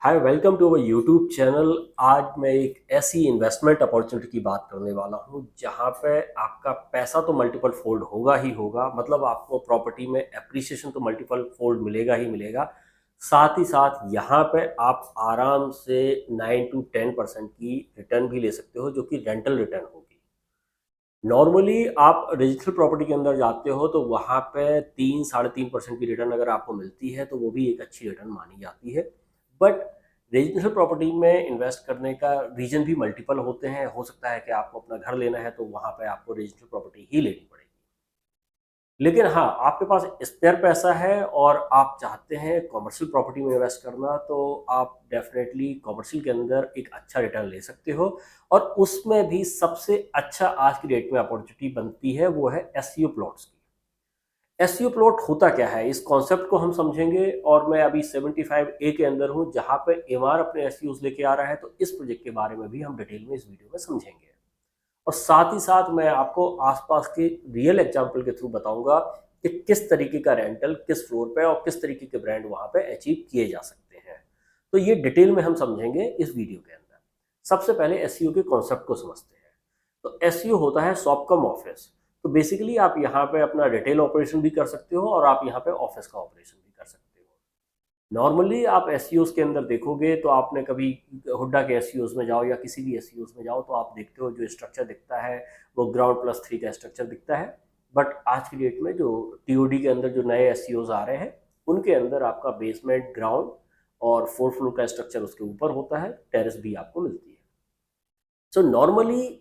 Hi, welcome to our YouTube channel. आज मैं एक ऐसी इन्वेस्टमेंट अपॉर्चुनिटी की बात करने वाला हूं जहां पे आपका पैसा तो मल्टीपल फोल्ड होगा ही होगा। मतलब आपको प्रॉपर्टी में एप्रिसिएशन तो मल्टीपल फोल्ड मिलेगा ही मिलेगा। साथ ही साथ यहां पे आप आराम से 9 to 10% की रिटर्न भी ले सकते हो, जो कि रेंटल रिटर्न होगी। नॉर्मली आप रजिस्टर्ड प्रॉपर्टी के अंदर जाते हो तो वहां पे 3-3.5% की रिटर्न अगर आपको मिलती है तो वो भी एक अच्छी रिटर्न मानी जाती है। बट रेजिडेंशियल प्रॉपर्टी में इन्वेस्ट करने का रीजन भी मल्टीपल होते हैं। हो सकता है कि आपको अपना घर लेना है तो वहां पे आपको रेजिडेंशियल प्रॉपर्टी ही लेनी पड़ेगी। लेकिन हाँ, आपके पास स्पेयर पैसा है और आप चाहते हैं कॉमर्शियल प्रॉपर्टी में इन्वेस्ट करना, तो आप डेफिनेटली कॉमर्शियल के अंदर एक अच्छा रिटर्न ले सकते हो। और उसमें भी सबसे अच्छा आज की डेट में अपॉर्चुनिटी बनती है वो है एसईओ प्लॉट्स की। एसईओ प्लॉट होता क्या है, इस कॉन्सेप्ट को हम समझेंगे। और मैं अभी 75A के अंदर हूं जहां पे एमआर अपने एसईओ लेके आ रहा है, तो इस प्रोजेक्ट के बारे में भी हम डिटेल में इस वीडियो में समझेंगे। और साथ ही साथ मैं आपको आसपास के रियल एग्जाम्पल के थ्रू बताऊंगा कि किस तरीके का रेंटल किस फ्लोर पे और किस तरीके के ब्रांड वहां पे अचीव किए जा सकते हैं। तो ये डिटेल में हम समझेंगे इस वीडियो के अंदर। सबसे पहले एसईओ के कॉन्सेप्ट को समझते हैं। तो एसईओ होता है शॉप कम ऑफिस। तो बेसिकली आप यहाँ पे अपना रिटेल ऑपरेशन भी कर सकते हो और आप यहाँ पे ऑफिस का ऑपरेशन भी कर सकते हो। नॉर्मली आप एसईओज के अंदर देखोगे तो आपने कभी हुड्डा के एसईओज में जाओ या किसी भी एसईओज में जाओ तो आप देखते हो जो स्ट्रक्चर दिखता है वो ग्राउंड+3 का स्ट्रक्चर दिखता है। बट आज की डेट में जो टीओडी के अंदर जो नए एसईओज आ रहे हैं उनके अंदर आपका बेसमेंट, ग्राउंड और 4 फ्लोर का स्ट्रक्चर उसके ऊपर होता है। टेरेस भी आपको मिलती है। सो नॉर्मली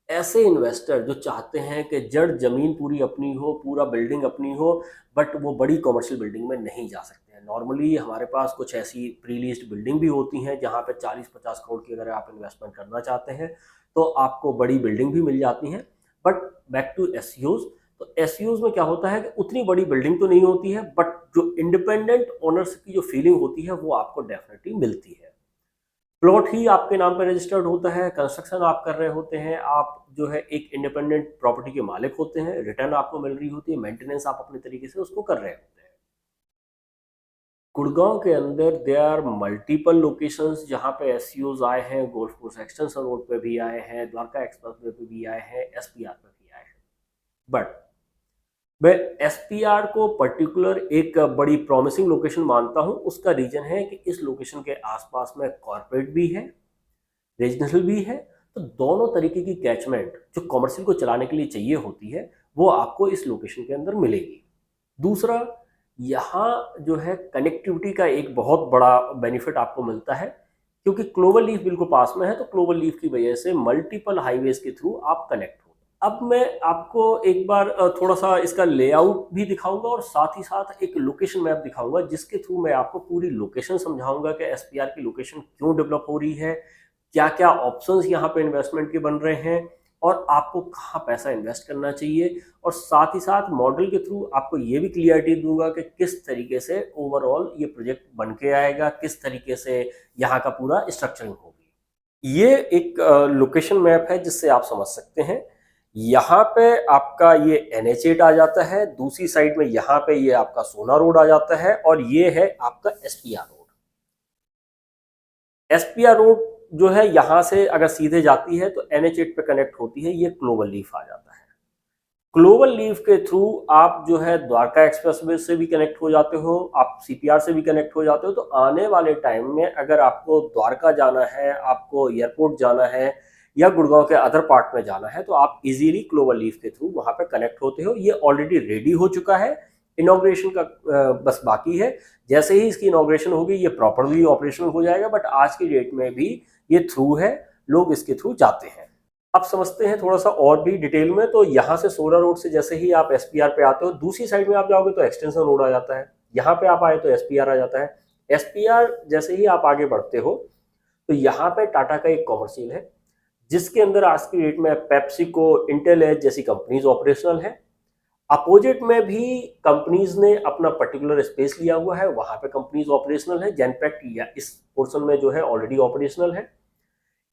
ऐसे इन्वेस्टर जो चाहते हैं कि जड़ जमीन पूरी अपनी हो, पूरा बिल्डिंग अपनी हो, बट वो बड़ी कमर्शियल बिल्डिंग में नहीं जा सकते हैं। नॉर्मली हमारे पास कुछ ऐसी प्री लीज्ड बिल्डिंग भी होती हैं जहाँ पे 40-50 करोड़ की अगर आप इन्वेस्टमेंट करना चाहते हैं तो आपको बड़ी बिल्डिंग भी मिल जाती हैं। But back to SEOs. तो एसईओज में क्या होता है कि उतनी बड़ी बिल्डिंग तो नहीं होती है, बट जो इंडिपेंडेंट ओनर्स की जो फीलिंग होती है वो आपको डेफिनेटली मिलती है। प्लॉट ही आपके नाम पर रजिस्टर्ड होता है, कंस्ट्रक्शन आप कर रहे होते हैं, आप जो है एक इंडिपेंडेंट प्रॉपर्टी के मालिक होते हैं, रिटर्न आपको मिल रही होती है, मेंटेनेंस आप अपने तरीके से उसको कर रहे होते हैं। गुड़गांव के अंदर देयर आर मल्टीपल लोकेशंस जहां पे एसईओज आए हैं। गोल्फ कोर्स एक्सटेंशन रोड पे भी आए हैं, द्वारका एक्सप्रेस वे पे भी आए हैं, एसपीआर पे भी आए हैं। बट मैं एसपीआर को पर्टिकुलर एक बड़ी प्रॉमिसिंग लोकेशन मानता हूं। उसका रीजन है कि इस लोकेशन के आसपास में कॉर्पोरेट भी है, रेजिडेंशियल भी है। तो दोनों तरीके की कैचमेंट जो कमर्शियल को चलाने के लिए चाहिए होती है वो आपको इस लोकेशन के अंदर मिलेगी। दूसरा, यहाँ जो है कनेक्टिविटी का एक बहुत बड़ा बेनिफिट आपको मिलता है, क्योंकि क्लोवर लीफ बिल्कुल पास में है। तो क्लोवर लीफ की वजह से मल्टीपल हाईवेज के थ्रू आप कनेक्ट हो। अब मैं आपको एक बार थोड़ा सा इसका लेआउट भी दिखाऊंगा और साथ ही साथ एक लोकेशन मैप दिखाऊंगा जिसके थ्रू मैं आपको पूरी लोकेशन समझाऊंगा कि एसपीआर की लोकेशन क्यों डेवलप हो रही है, क्या क्या ऑप्शंस यहाँ पे इन्वेस्टमेंट के बन रहे हैं और आपको कहाँ पैसा इन्वेस्ट करना चाहिए। और साथ ही साथ मॉडल के थ्रू आपको ये भी क्लियरिटी दूंगा कि किस तरीके से ओवरऑल ये प्रोजेक्ट बन के आएगा, किस तरीके से यहाँ का पूरा स्ट्रक्चरिंग होगी। ये एक लोकेशन मैप है जिससे आप समझ सकते हैं। यहाँ पे आपका ये NH8 आ जाता है, दूसरी साइड में यहाँ पे ये आपका सोना रोड आ जाता है और ये है आपका एसपीआर रोड। एसपीआर रोड जो है यहाँ से अगर सीधे जाती है तो NH8 पे कनेक्ट होती है, ये क्लोवर लीफ आ जाता है। क्लोवर लीफ के थ्रू आप जो है द्वारका एक्सप्रेसवे से भी कनेक्ट हो जाते हो, आप सीपीआर से भी कनेक्ट हो जाते हो। तो आने वाले टाइम में अगर आपको द्वारका जाना है, आपको एयरपोर्ट जाना है या गुड़गांव के अदर पार्ट में जाना है तो आप इजीली क्लोवर लीफ के थ्रू वहां पे कनेक्ट होते हो। ये ऑलरेडी रेडी हो चुका है, इनॉग्रेशन का बस बाकी है। जैसे ही इसकी इनॉग्रेशन होगी ये प्रॉपरली ऑपरेशनल हो जाएगा। बट आज की डेट में भी ये थ्रू है, लोग इसके थ्रू जाते हैं। अब समझते हैं थोड़ा सा और भी डिटेल में। तो यहाँ से सोलर रोड से जैसे ही आप एसपीआर पे आते हो, दूसरी साइड में आप जाओगे तो एक्सटेंशन रोड आ जाता है, यहाँ पे आप आए तो एसपीआर आ जाता है। एसपीआर जैसे ही आप आगे बढ़ते हो तो यहाँ पे टाटा का एक कॉमर्शियल है जिसके अंदर आज की डेट में पेप्सिको, इंटेल एज जैसी कंपनीज ऑपरेशनल है। अपोजिट में भी कंपनीज ने अपना पर्टिकुलर स्पेस लिया हुआ है, वहां पे कंपनीज ऑपरेशनल है। जेनपैक्ट या इस पोर्शन में जो है ऑलरेडी ऑपरेशनल है।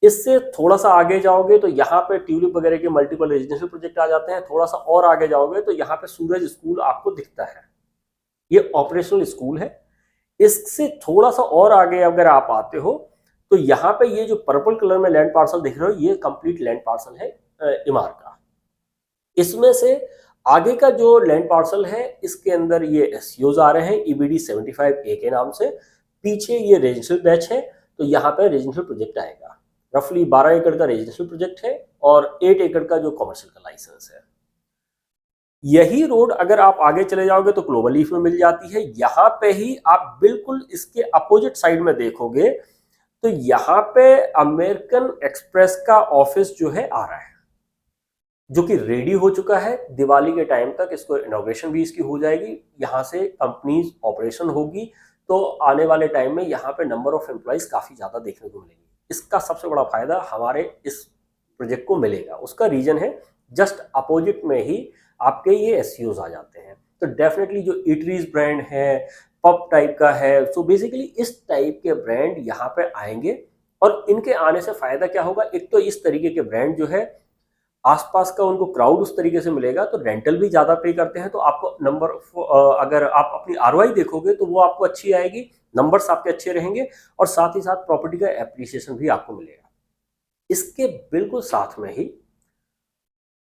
इससे थोड़ा सा आगे जाओगे तो यहाँ पे ट्यूलिप वगैरह के मल्टीपल रेजिडेंशियल प्रोजेक्ट आ जाते हैं। थोड़ा सा और आगे जाओगे तो यहाँ पे सूरज स्कूल आपको दिखता है, ये ऑपरेशनल स्कूल है। इससे थोड़ा सा और आगे अगर आप आते हो तो यहाँ पे ये जो पर्पल कलर में लैंड पार्सल दिख रहे हो, ये कंप्लीट लैंड पार्सल है इमार का। इसमें से आगे का जो लैंड पार्सल है, इसके अंदर ये एसईओज आ रहे हैं ईबीडी 75A के नाम से। पीछे ये रेजिडेंशियल बैच है, तो यहाँ पे रेजिडेंशियल प्रोजेक्ट आएगा। रफली 12 एकड़ का रेजिडेंशियल प्रोजेक्ट है और 8 एकड़ का जो कमर्शियल का लाइसेंस है। यही रोड अगर आप आगे चले जाओगे तो क्लोवर लीफ में मिल जाती है। यहाँ पे ही आप बिल्कुल इसके अपोजिट साइड में देखोगे तो यहाँ पे अमेरिकन एक्सप्रेस का ऑफिस जो है आ रहा है, जो कि रेडी हो चुका है। दिवाली के टाइम तक इसको इनॉग्रेशन भी इसकी हो जाएगी, यहाँ से कंपनीज ऑपरेशन होगी। तो आने वाले टाइम में यहाँ पे नंबर ऑफ एम्प्लॉइज काफी ज्यादा देखने को मिलेगी। इसका सबसे बड़ा फायदा हमारे इस प्रोजेक्ट को मिलेगा। उसका रीजन है जस्ट अपोजिट में ही आपके ये एसईओज आ जाते हैं। तो डेफिनेटली जो इटरीज ब्रांड है, पब टाइप का है, सो बेसिकली इस टाइप के ब्रांड यहाँ पे आएंगे। और इनके आने से फायदा क्या होगा, एक तो इस तरीके के ब्रांड जो है आसपास का उनको क्राउड उस तरीके से मिलेगा, तो रेंटल भी ज्यादा पे करते हैं। तो आपको नंबर अगर आप अपनी आरओआई देखोगे तो वो आपको अच्छी आएगी, नंबर्स आपके अच्छे रहेंगे और साथ ही साथ प्रॉपर्टी का एप्रिसिएशन भी आपको मिलेगा। इसके बिल्कुल साथ में ही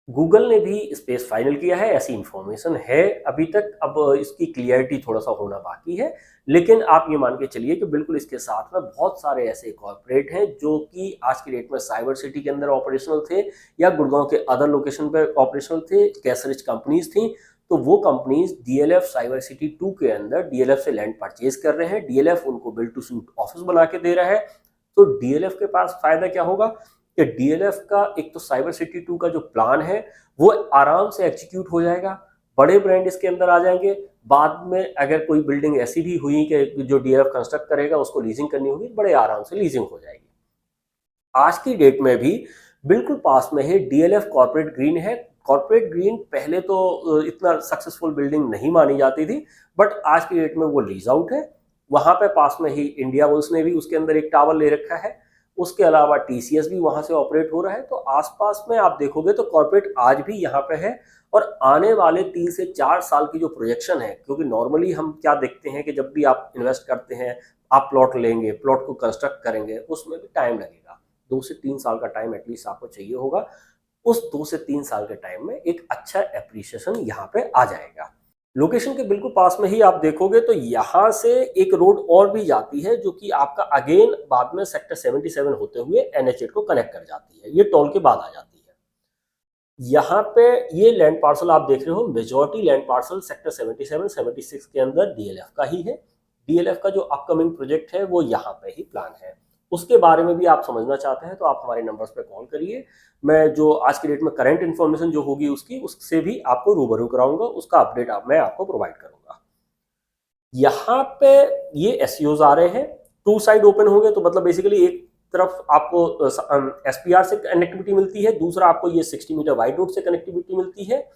गूगल ने भी स्पेस फाइनल किया है, ऐसी इंफॉर्मेशन है अभी तक। अब इसकी क्लियरिटी थोड़ा सा होना बाकी है, लेकिन आप ये मान के चलिए कि बिल्कुल इसके साथ में बहुत सारे ऐसे कॉर्पोरेट हैं जो कि आज की डेट में साइबर सिटी के अंदर ऑपरेशनल थे या गुड़गांव के अदर लोकेशन पे ऑपरेशनल थे, कैश रिच कंपनीज थी। तो वो कंपनीज डीएलएफ साइबर सिटी 2 के अंदर डीएलएफ से लैंड परचेज कर रहे हैं। डीएलएफ उनको बिल्ड टू सूट ऑफिस बना के दे रहा है। तो डीएलएफ के पास फायदा क्या होगा कि डीएलएफ का एक तो साइबर सिटी 2 का जो प्लान है वो आराम से एग्जीक्यूट हो जाएगा, बड़े ब्रांड इसके अंदर आ जाएंगे। बाद में अगर कोई बिल्डिंग ऐसी भी हुई कि जो डीएलएफ कंस्ट्रक्ट करेगा उसको लीजिंग करनी होगी, बड़े आराम से लीजिंग हो जाएगी। आज की डेट में भी बिल्कुल पास में है डीएलएफ कॉर्पोरेट ग्रीन है। कॉर्पोरेट ग्रीन पहले तो इतना सक्सेसफुल बिल्डिंग नहीं मानी जाती थी, बट आज की डेट में वो लीज आउट है। वहां पे पास में ही इंडिया बुल्स ने भी उसके अंदर एक टावर ले रखा है। उसके अलावा टीसीएस भी वहां से ऑपरेट हो रहा है। तो आसपास में आप देखोगे तो कॉर्पोरेट आज भी यहाँ पे है। और आने वाले 3 से 4 साल की जो प्रोजेक्शन है, क्योंकि नॉर्मली हम क्या देखते हैं कि जब भी आप इन्वेस्ट करते हैं, आप प्लॉट लेंगे, प्लॉट को कंस्ट्रक्ट करेंगे, उसमें भी टाइम लगेगा। 2 से 3 साल का टाइम एटलीस्ट आपको चाहिए होगा। उस 2 से 3 साल के टाइम में एक अच्छा एप्रिसिएशन यहाँ पे आ जाएगा। लोकेशन के बिल्कुल पास में ही आप देखोगे तो यहाँ से एक रोड और भी जाती है, जो कि आपका अगेन बाद में सेक्टर 77 होते हुए NH8 को कनेक्ट कर जाती है। ये टोल के बाद आ जाती है। यहाँ पे ये लैंड पार्सल आप देख रहे हो, मेजॉरिटी लैंड पार्सल सेक्टर 77, 76 के अंदर डीएलएफ का ही है। डीएलएफ का जो अपकमिंग प्रोजेक्ट है वो यहाँ पे ही प्लान है। उसके बारे में भी आप समझना चाहते हैं तो आप हमारे नंबर्स पे कॉल करिए। मैं जो आज की डेट में करंट इन्फॉर्मेशन जो होगी उससे भी आपको रूबरू कराऊंगा, उसका अपडेट मैं आपको प्रोवाइड करूंगा। यहाँ पे ये एसईओज आ रहे हैं, 2 साइड ओपन होंगे। तो मतलब बेसिकली एक तरफ आपको एसपीआर से कनेक्टिविटी मिलती है, दूसरा आपको ये 60 मीटर वाइड रोड से कनेक्टिविटी मिलती है।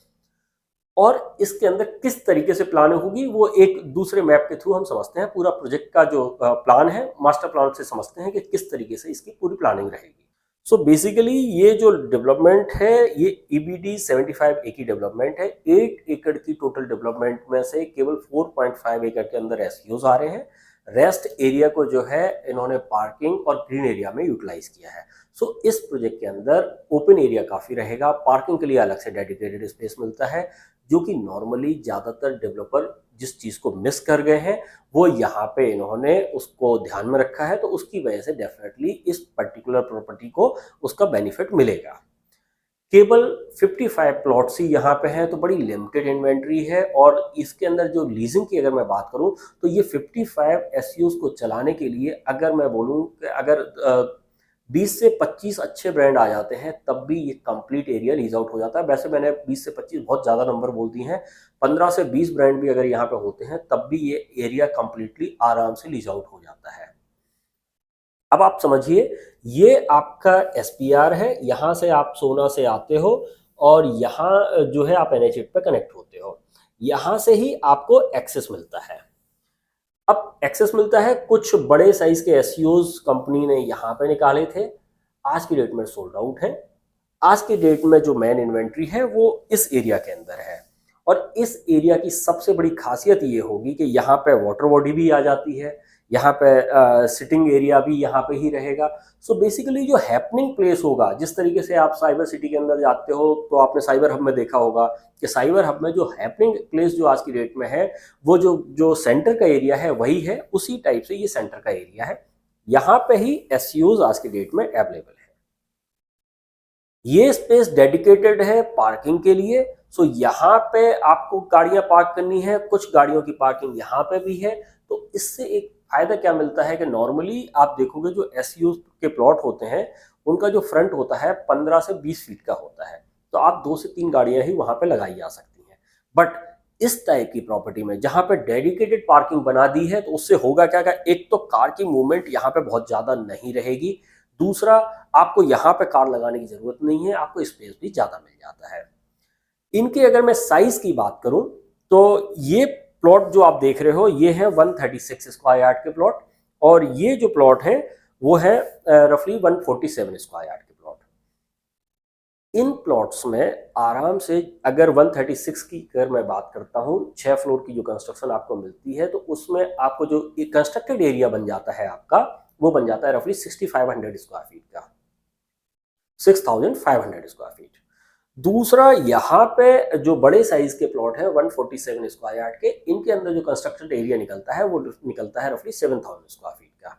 और इसके अंदर किस तरीके से प्लान होगी वो एक दूसरे मैप के थ्रू हम समझते हैं। पूरा प्रोजेक्ट का जो प्लान है, मास्टर प्लान से समझते हैं कि किस तरीके से इसकी पूरी प्लानिंग रहेगी। सो बेसिकली ये जो डेवलपमेंट है ये ईबीडी 75A की डेवलपमेंट है। 8 एकड़ की टोटल डेवलपमेंट में से केवल 4.5 एकड़ के अंदर एसईओज आ रहे हैं। रेस्ट एरिया को जो है इन्होंने पार्किंग और ग्रीन एरिया में यूटिलाइज किया है। सो इस प्रोजेक्ट के अंदर ओपन एरिया काफी रहेगा, पार्किंग के लिए अलग से डेडिकेटेड स्पेस मिलता है, जो कि नॉर्मली ज्यादातर डेवलपर जिस चीज को मिस कर गए हैं वो यहाँ पे इन्होंने उसको ध्यान में रखा है। तो उसकी वजह से डेफिनेटली इस पर्टिकुलर प्रॉपर्टी को उसका बेनिफिट मिलेगा। केवल 55 प्लॉट्स ही यहाँ पे हैं, तो बड़ी लिमिटेड इन्वेंट्री है। और इसके अंदर जो लीजिंग की अगर मैं बात करूं तो ये 55 एसयूज को चलाने के लिए अगर मैं बोलूं कि अगर 20 से 25 अच्छे ब्रांड आ जाते हैं तब भी ये कंप्लीट एरिया लीज आउट हो जाता है। वैसे मैंने 20 से 25 बहुत ज़्यादा नंबर बोल दिए हैं, 15 से 20 ब्रांड भी अगर यहाँ पे होते हैं तब भी ये एरिया कंप्लीटली आराम से लीज आउट हो जाता है। अब आप समझिए, ये आपका एसपीआर है, यहाँ से आप सोना से आते हो और यहाँ जो है आप NH8 पे कनेक्ट होते हो। यहाँ से ही आपको एक्सेस मिलता है। अब एक्सेस मिलता है, कुछ बड़े साइज के एसईओज कंपनी ने यहाँ पे निकाले थे, आज की डेट में सोल्ड आउट है। आज की डेट में जो मेन इन्वेंट्री है वो इस एरिया के अंदर है। और इस एरिया की सबसे बड़ी खासियत ये होगी कि यहाँ पे वाटर बॉडी भी आ जाती है, यहाँ पे सिटिंग एरिया भी यहाँ पे ही रहेगा। सो बेसिकली जो हैपनिंग प्लेस होगा, जिस तरीके से आप साइबर सिटी के अंदर जाते हो तो आपने साइबर हब में देखा होगा कि साइबर हब में जो हैपनिंग प्लेस जो आज की डेट में है, वो जो जो सेंटर का एरिया है वही है, उसी टाइप से ये सेंटर का एरिया है। यहाँ पे ही एसयूज आज की डेट में अवेलेबल है। ये स्पेस डेडिकेटेड है पार्किंग के लिए। सो यहाँ पे आपको गाड़ियां पार्क करनी है, कुछ गाड़ियों की पार्किंग यहाँ पे भी है। तो इससे एक फायदा क्या मिलता है कि नॉर्मली आप देखोगे जो एसयू के प्लॉट होते हैं उनका जो फ्रंट होता है 15 से 20 फीट का होता है, तो आप 2 से 3 गाड़ियां ही वहां पे लगाई जा सकती हैं। बट इस टाइप की प्रॉपर्टी में जहां पे डेडिकेटेड पार्किंग बना दी है, तो उससे होगा क्या, एक तो कार की मूवमेंट यहाँ पे बहुत ज्यादा नहीं रहेगी, दूसरा आपको यहाँ पे कार लगाने की जरूरत नहीं है, आपको स्पेस भी ज्यादा मिल जाता है। इनकी अगर मैं साइज की बात करूं तो ये प्लॉट जो आप देख रहे हो ये है 136 स्क्वायर यार्ड के प्लॉट, और ये जो प्लॉट है वो है रफली 147 स्क्वायर यार्ड के प्लॉट। इन प्लॉट्स में आराम से अगर 136 की अगर मैं बात करता हूं, 6 फ्लोर की जो कंस्ट्रक्शन आपको मिलती है, तो उसमें आपको जो कंस्ट्रक्टेड एरिया बन जाता है आपका, वो बन जाता है रफली 6500 स्क्वायर फीट का, 6500 स्क्वायर फीट। दूसरा, यहाँ पे जो बड़े साइज के प्लॉट है 147 स्क्वायर यार्ड के, इनके अंदर जो कंस्ट्रक्शन एरिया निकलता है वो निकलता है रफली 7000 स्क्वायर फीट का।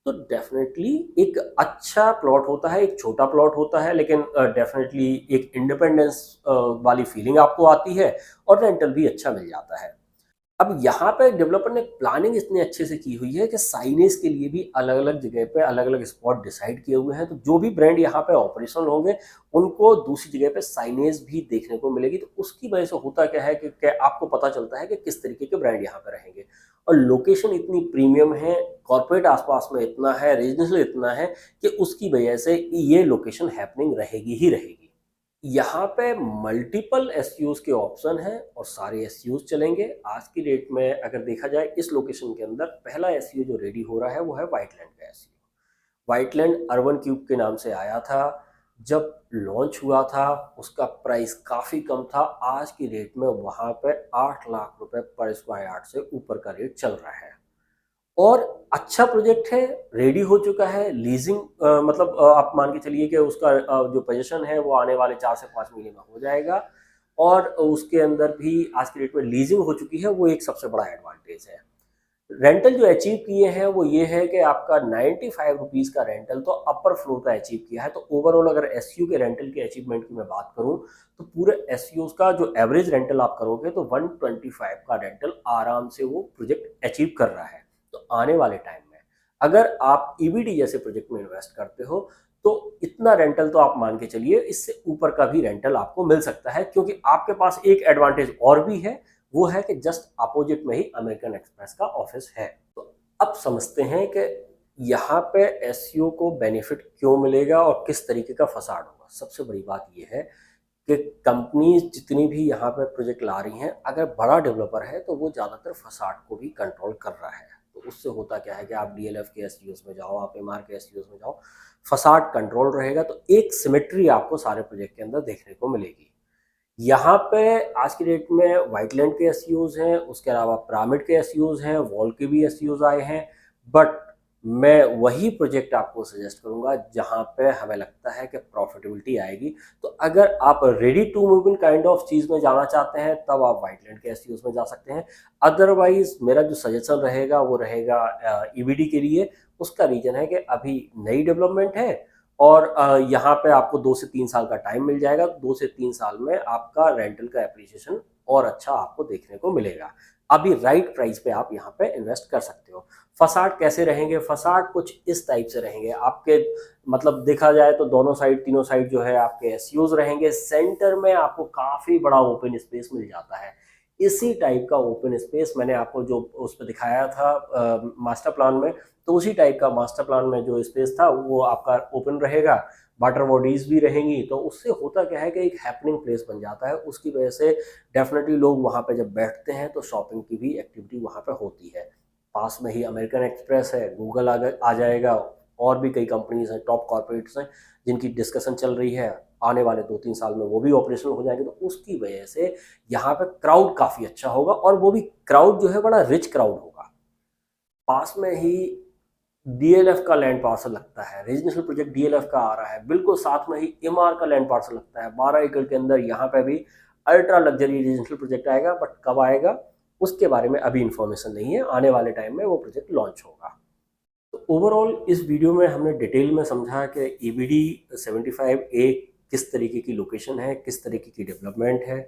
तो डेफिनेटली एक अच्छा प्लॉट होता है, एक छोटा प्लॉट होता है, लेकिन डेफिनेटली एक इंडिपेंडेंस वाली फीलिंग आपको आती है, और रेंटल भी अच्छा मिल जाता है। अब यहाँ पे डेवलपर ने प्लानिंग इतनी अच्छे से की हुई है कि साइनेज के लिए भी अलग अलग जगह पे अलग अलग स्पॉट डिसाइड किए हुए हैं, तो जो भी ब्रांड यहाँ पे ऑपरेशनल होंगे उनको दूसरी जगह पे साइनेज भी देखने को मिलेगी। तो उसकी वजह से होता क्या है कि आपको पता चलता है कि किस तरीके के ब्रांड यहाँ पे रहेंगे, और लोकेशन इतनी प्रीमियम है, कॉर्पोरेट आसपास में इतना है, रेजिडेंशियल इतना है, कि उसकी वजह से ये लोकेशन हैपनिंग रहेगी ही रहेगी। यहाँ पे मल्टीपल एसयूज के ऑप्शन हैं और सारे एसयूज चलेंगे। आज की डेट में अगर देखा जाए इस लोकेशन के अंदर पहला एसयू जो रेडी हो रहा है वो है व्हाइटलैंड का एसयू। व्हाइटलैंड अर्बन क्यूब के नाम से आया था, जब लॉन्च हुआ था उसका प्राइस काफ़ी कम था। आज की डेट में वहाँ पे 8 लाख रुपए पर स्क्वायर यार्ड से ऊपर का रेट चल रहा है, और अच्छा प्रोजेक्ट है, रेडी हो चुका है। लीजिंग मतलब आप मान के चलिए कि उसका जो पोजीशन है वो आने वाले 4 से 5 महीने में हो जाएगा, और उसके अंदर भी आज की डेट में लीजिंग हो चुकी है, वो एक सबसे बड़ा एडवांटेज है। रेंटल जो अचीव किए हैं वो ये है कि आपका 95 रुपीज़ का रेंटल तो अपर फ्लोर का अचीव किया है। तो ओवरऑल अगर एसयू के रेंटल के अचीवमेंट की मैं बात करूं, तो पूरे एसयू का जो एवरेज रेंटल आप करोगे तो 125 का रेंटल आराम से वो प्रोजेक्ट अचीव कर रहा है। तो आने वाले टाइम में अगर आप ईवीडी जैसे प्रोजेक्ट में इन्वेस्ट करते हो, तो इतना रेंटल तो आप मान के चलिए इससे ऊपर का भी रेंटल आपको मिल सकता है, क्योंकि आपके पास एक एडवांटेज और भी है, वो है कि जस्ट अपोजिट में ही अमेरिकन एक्सप्रेस का ऑफिस है। तो अब समझते हैं कि यहाँ पे एसईओ को बेनिफिट क्यों मिलेगा और किस तरीके का फसाड होगा। सबसे बड़ी बात ये है कि कंपनी जितनी भी यहाँ पे प्रोजेक्ट ला रही हैं, अगर बड़ा डेवलपर है तो वो ज़्यादातर फसाड को भी कंट्रोल कर रहा है। तो उससे होता क्या है कि आप डीएलएफ के एसईओस में जाओ, आप एमआर के एसईओस में जाओ, फसाड कंट्रोल रहेगा, तो एक सिमेट्री आपको सारे प्रोजेक्ट के अंदर देखने को मिलेगी। यहाँ पे आज की डेट में व्हाइटलैंड के एसईओज हैं, उसके अलावा पिरामिड के एसईओज हैं, वॉल के भी एसईओज आए हैं, बट मैं वही प्रोजेक्ट आपको सजेस्ट करूंगा जहाँ पे हमें लगता है कि प्रॉफिटेबिलिटी आएगी। तो अगर आप ready to move in kind of चीज़ में जाना चाहते हैं तब आप व्हाइटलैंड के एसईओज में जा सकते हैं। अदरवाइज मेरा जो सजेशन रहेगा वो रहेगा ईवीडी के लिए। उसका रीजन है कि अभी नई डेवलपमेंट है, और यहाँ पे आपको 2 से 3 साल का टाइम मिल जाएगा। 2 से 3 साल में आपका रेंटल का एप्रिसिएशन और अच्छा आपको देखने को मिलेगा। अभी राइट प्राइस पे आप यहाँ पे इन्वेस्ट कर सकते हो। फसाड कैसे रहेंगे? फसाड कुछ इस टाइप से रहेंगे आपके, मतलब देखा जाए तो दोनों साइड, तीनों साइड जो है आपके एसयूज रहेंगे। सेंटर में आपको काफ़ी बड़ा ओपन स्पेस मिल जाता है। इसी टाइप का ओपन स्पेस मैंने आपको जो उस पर दिखाया था मास्टर प्लान में, तो उसी टाइप का मास्टर प्लान में जो स्पेस था वो आपका ओपन रहेगा, वाटर बॉडीज भी रहेंगी। तो उससे होता क्या है कि एक हैपनिंग प्लेस बन जाता है। उसकी वजह से डेफिनेटली लोग वहाँ पे जब बैठते हैं तो शॉपिंग की भी एक्टिविटी वहाँ पे होती है। पास में ही अमेरिकन एक्सप्रेस है, गूगल आ जाएगा, और भी कई कंपनीज हैं, टॉप कॉर्पोरेट्स हैं जिनकी डिस्कशन चल रही है। आने वाले 2-3 साल में वो भी ऑपरेशनल हो जाएंगे, तो उसकी वजह से यहाँ पे क्राउड काफ़ी अच्छा होगा, और वो भी क्राउड जो है बड़ा रिच क्राउड होगा। पास में ही डीएलएफ का लैंड पार्सल लगता है, रेजिडेंशियल प्रोजेक्ट डीएलएफ का आ रहा है, बिल्कुल साथ में ही एमआर का लैंड पार्सल लगता है 12 एकड़ के अंदर। यहाँ पे भी अल्ट्रा लग्जरी रेजिडेंशियल प्रोजेक्ट आएगा, बट कब आएगा उसके बारे में अभी इंफॉर्मेशन नहीं है, आने वाले टाइम में वो प्रोजेक्ट लॉन्च होगा। तो ओवरऑल इस वीडियो में हमने डिटेल में समझा कि ईबीडी 75A किस तरीके की लोकेशन है, किस तरीके की डेवलपमेंट है,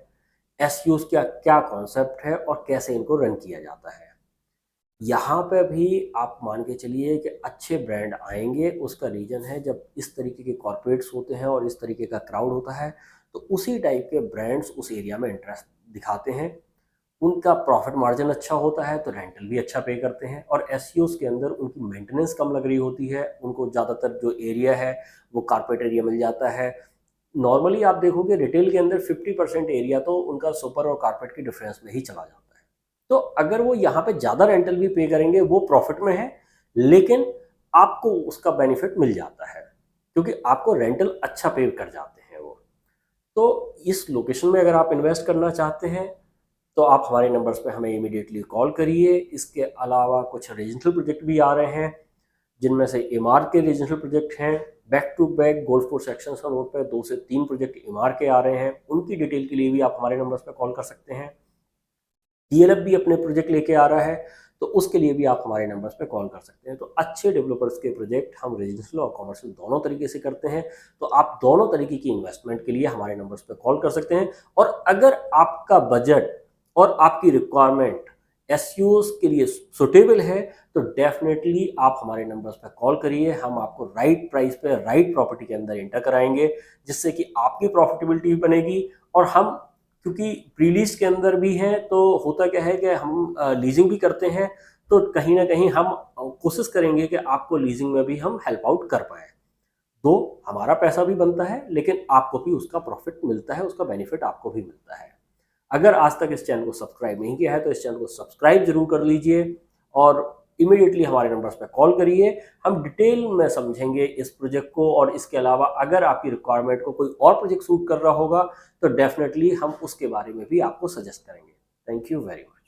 एसयूज क्या क्या कॉन्सेप्ट है और कैसे इनको रन किया जाता है। यहाँ पे भी आप मान के चलिए कि अच्छे ब्रांड आएंगे, उसका रीज़न है जब इस तरीके के कॉर्पोरेट्स होते हैं और इस तरीके का क्राउड होता है, तो उसी टाइप के ब्रांड्स उस एरिया में इंटरेस्ट दिखाते हैं, उनका प्रॉफिट मार्जिन अच्छा होता है, तो रेंटल भी अच्छा पे करते हैं, और एसईओज के अंदर उनकी मेंटेनेंस कम लग रही होती है, उनको ज़्यादातर जो एरिया है वो कारपेट एरिया मिल जाता है। नॉर्मली आप देखोगे रिटेल के अंदर 50% एरिया तो उनका सुपर और कारपेट की डिफरेंस में ही चला जाता है। तो अगर वो यहाँ पे ज़्यादा रेंटल भी पे करेंगे, वो प्रॉफिट में है, लेकिन आपको उसका बेनिफिट मिल जाता है क्योंकि आपको रेंटल अच्छा पे कर जाते हैं वो। तो इस लोकेशन में अगर आप इन्वेस्ट करना चाहते हैं तो आप हमारे नंबर्स पे हमें इमीडिएटली कॉल करिए। इसके अलावा कुछ रेजिडेंशियल प्रोजेक्ट भी आ रहे हैं, जिनमें से एमआर के रेजिडेंशियल प्रोजेक्ट हैं। Back to back golf course extension road पे 2 से 3 प्रोजेक्ट एमआर के आ रहे हैं, उनकी डिटेल के लिए भी आप हमारे नंबर्स पे कॉल कर सकते हैं। डीएलएफ भी अपने प्रोजेक्ट लेके आ रहा है, तो उसके लिए भी आप हमारे नंबर्स पे कॉल कर सकते हैं। तो अच्छे डेवलपर्स के प्रोजेक्ट हम रेजिडेंशियल और कॉमर्शियल दोनों तरीके से करते हैं, तो आप दोनों तरीके की इन्वेस्टमेंट के लिए हमारे नंबर्स पे कॉल कर सकते हैं। और अगर आपका बजट और आपकी रिक्वायरमेंट एसयूएस के लिए सुटेबल है, तो डेफिनेटली आप हमारे नंबर्स पे कॉल करिए, हम आपको राइट प्राइस पे राइट प्रॉपर्टी के अंदर इंटर कराएंगे, जिससे कि आपकी प्रॉफिटेबिलिटी भी बनेगी। और हम क्योंकि प्रीलीज के अंदर भी हैं, तो होता क्या है कि हम लीजिंग भी करते हैं, तो कहीं ना कहीं हम कोशिश करेंगे कि आपको लीजिंग में भी हम हेल्प आउट कर पाए। तो हमारा पैसा भी बनता है, लेकिन आपको भी उसका प्रॉफिट मिलता है, उसका बेनिफिट आपको भी मिलता है। अगर आज तक इस चैनल को सब्सक्राइब नहीं किया है, तो इस चैनल को सब्सक्राइब जरूर कर लीजिए और इमीडिएटली हमारे नंबर्स पर कॉल करिए। हम डिटेल में समझेंगे इस प्रोजेक्ट को, और इसके अलावा अगर आपकी रिक्वायरमेंट को कोई और प्रोजेक्ट सूट कर रहा होगा, तो डेफिनेटली हम उसके बारे में भी आपको सजेस्ट करेंगे। Thank you very much.